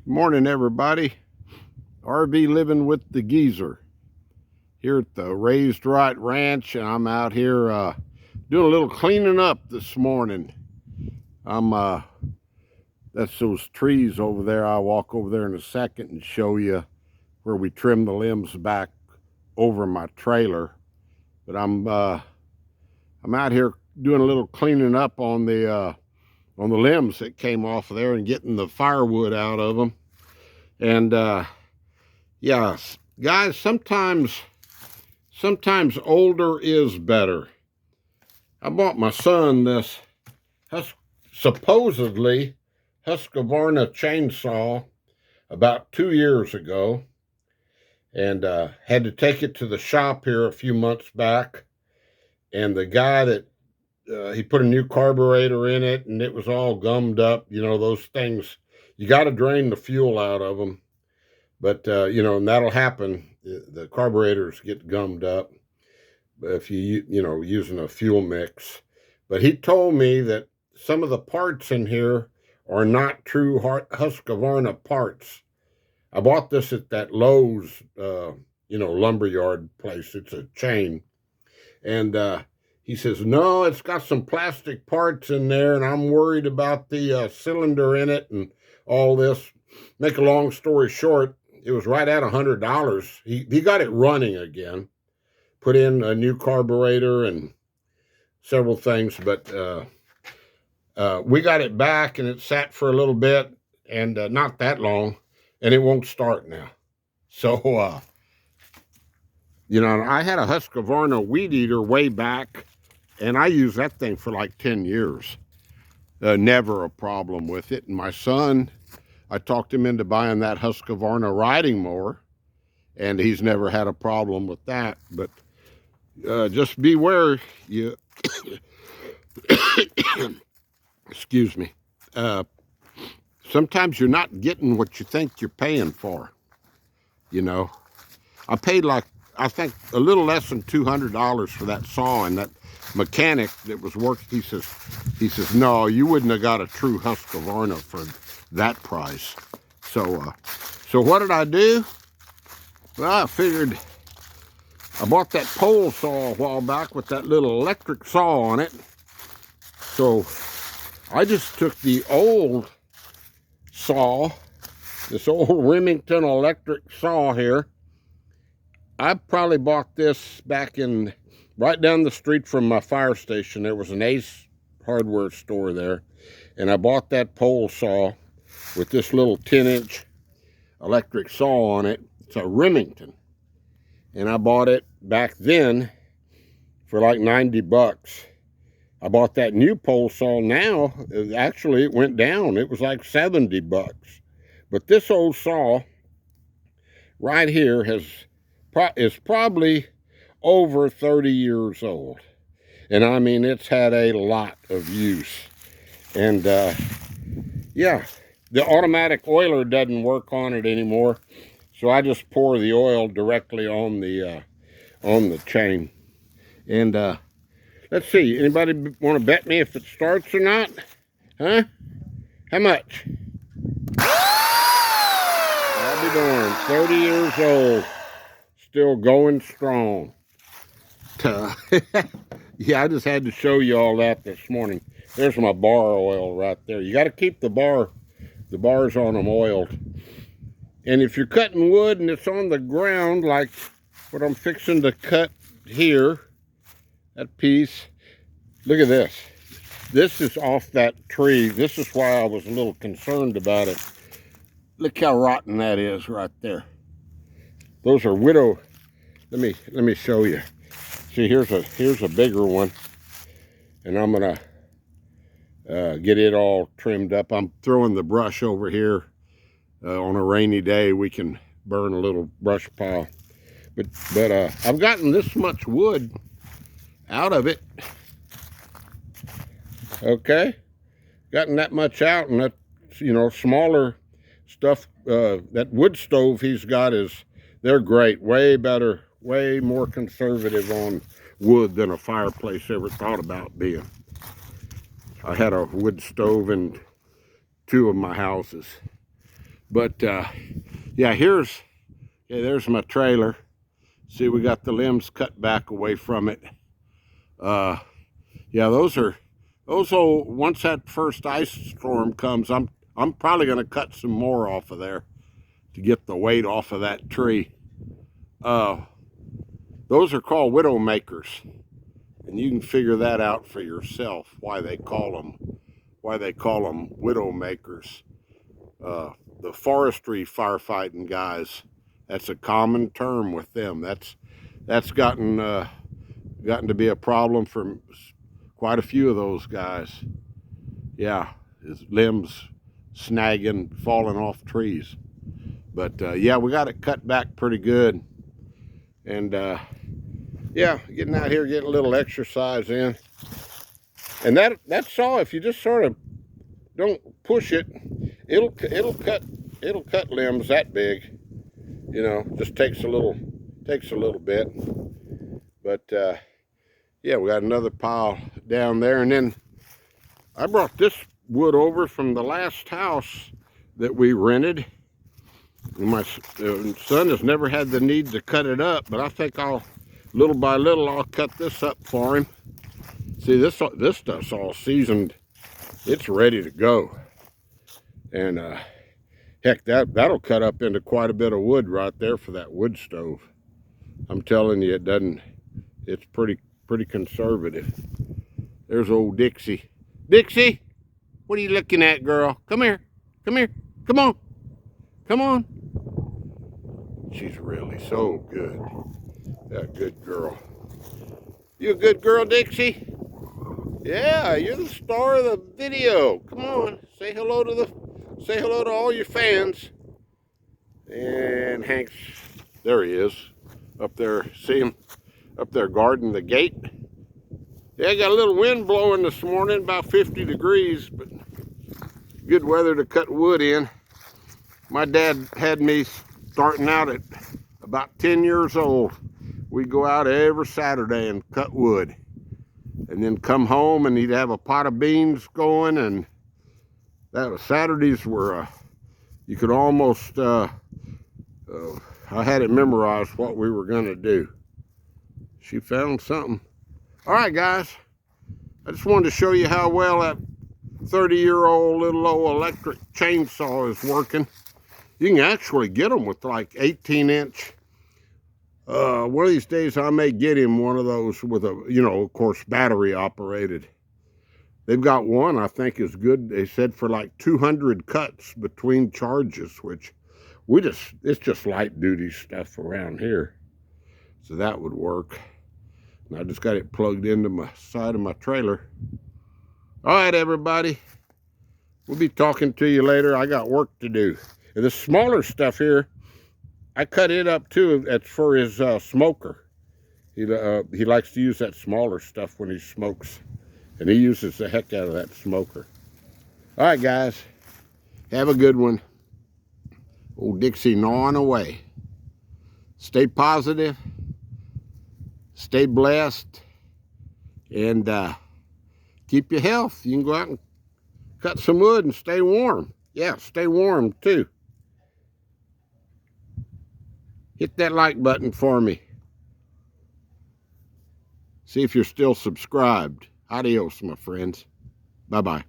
Morning, everybody. RV living with the geezer here at the Raised Wright Ranch, and I'm out here doing a little cleaning up this morning. That's those trees over there. I'll walk over there in a second and show you where we trim the limbs back over my trailer. But I'm out here doing a little cleaning up on the limbs that came off of there and getting the firewood out of them. And yeah, guys, sometimes older is better. I bought my son this supposedly Husqvarna chainsaw about 2 years ago, and had to take it to the shop here a few months back. And the guy that he put a new carburetor in it, and it was all gummed up. You know, those things, you got to drain the fuel out of them. But, you know, and that'll happen. The carburetors get gummed up if using a fuel mix. But he told me that some of the parts in here are not true Husqvarna parts. I bought this at that Lowe's, lumberyard place. It's a chain. And he says, no, it's got some plastic parts in there, and I'm worried about the cylinder in it and all this. Make a long story short, it was right at $100. He got it running again, put in a new carburetor and several things, but we got it back, and it sat for a little bit, and not that long, and it won't start now. So, I had a Husqvarna weed eater way back, and I used that thing for like 10 years. Never a problem with it. And my son, I talked him into buying that Husqvarna riding mower, and he's never had a problem with that. But just beware, you excuse me. Sometimes you're not getting what you think you're paying for. You know, I paid I think a little less than $200 for that saw, and that mechanic that was working, he says, no, you wouldn't have got a true Husqvarna for that price. So what did I do? Well, I figured I bought that pole saw a while back with that little electric saw on it. So I just took the old saw, this old Remington electric saw here. I probably bought this back in right down the street from my fire station. There was an Ace hardware store there, and I bought that pole saw with this little 10-inch electric saw on it. It's a Remington, and I bought it back then for like $90. I bought that new pole saw now. Actually, it went down. It was like $70. But this old saw right here is probably over 30 years old. And I mean, it's had a lot of use. And yeah, the automatic oiler doesn't work on it anymore. So I just pour the oil directly on the chain. And let's see, anybody want to bet me if it starts or not? Huh? How much? I'll be darned, 30 years old. Still going strong. Yeah, I just had to show you all that this morning. There's my bar oil right there. You got to keep the bars on them oiled. And if you're cutting wood and it's on the ground, like what I'm fixing to cut here, that piece, look at this. This is off that tree. This is why I was a little concerned about it. Look how rotten that is right there. Those are widow. Let me show you. See, here's a bigger one, and I'm gonna get it all trimmed up. I'm throwing the brush over here. On a rainy day, we can burn a little brush pile. But I've gotten this much wood out of it. Okay, gotten that much out, and that smaller stuff. That wood stove he's got they're great, way better, way more conservative on wood than a fireplace ever thought about being. I had a wood stove in 2 of my houses. But yeah, there's my trailer. See, we got the limbs cut back away from it. Yeah, those old, once that first ice storm comes, I'm probably gonna cut some more off of there to get the weight off of that tree. Those are called widow makers, and you can figure that out for yourself why they call them widow makers. The forestry firefighting guys, that's a common term with them. That's gotten to be a problem for quite a few of those guys. Yeah, his limbs snagging, falling off trees. But yeah, we got it cut back pretty good. And yeah, getting out here, getting a little exercise in. And that saw, if you just sort of don't push it, it'll cut limbs that big. You know, just takes a little bit. But yeah, we got another pile down there. And then I brought this wood over from the last house that we rented. My son has never had the need to cut it up, but I think little by little, I'll cut this up for him. See, this stuff's all seasoned. It's ready to go. And heck, that'll cut up into quite a bit of wood right there for that wood stove. I'm telling you, it's pretty conservative. There's old Dixie. Dixie, what are you looking at, girl? Come here. Come here. Come on. Come on. She's really so good. Yeah, good girl. You a good girl, Dixie? Yeah, you're the star of the video. Come on, say hello to all your fans. And Hank's, there he is, up there. See him up there guarding the gate. Yeah, got a little wind blowing this morning, about 50 degrees, but good weather to cut wood in. My dad had me starting out at about 10 years old. We'd go out every Saturday and cut wood, and then come home and he'd have a pot of beans going, and Saturdays were, you could almost, I had it memorized what we were gonna do. She found something. All right, guys, I just wanted to show you how well that 30-year-old little old electric chainsaw is working. You can actually get them with like 18-inch. One of these days I may get him one of those with a, of course, battery operated. They've got one I think is good. They said for like 200 cuts between charges, which it's just light duty stuff around here. So that would work. And I just got it plugged into my side of my trailer. All right, everybody. We'll be talking to you later. I got work to do. And the smaller stuff here, I cut it up too. That's for his smoker. He likes to use that smaller stuff when he smokes. And he uses the heck out of that smoker. All right, guys. Have a good one. Old Dixie gnawing away. Stay positive. Stay blessed. And keep your health. You can go out and cut some wood and stay warm. Yeah, stay warm too. Hit that like button for me. See if you're still subscribed. Adios, my friends. Bye-bye.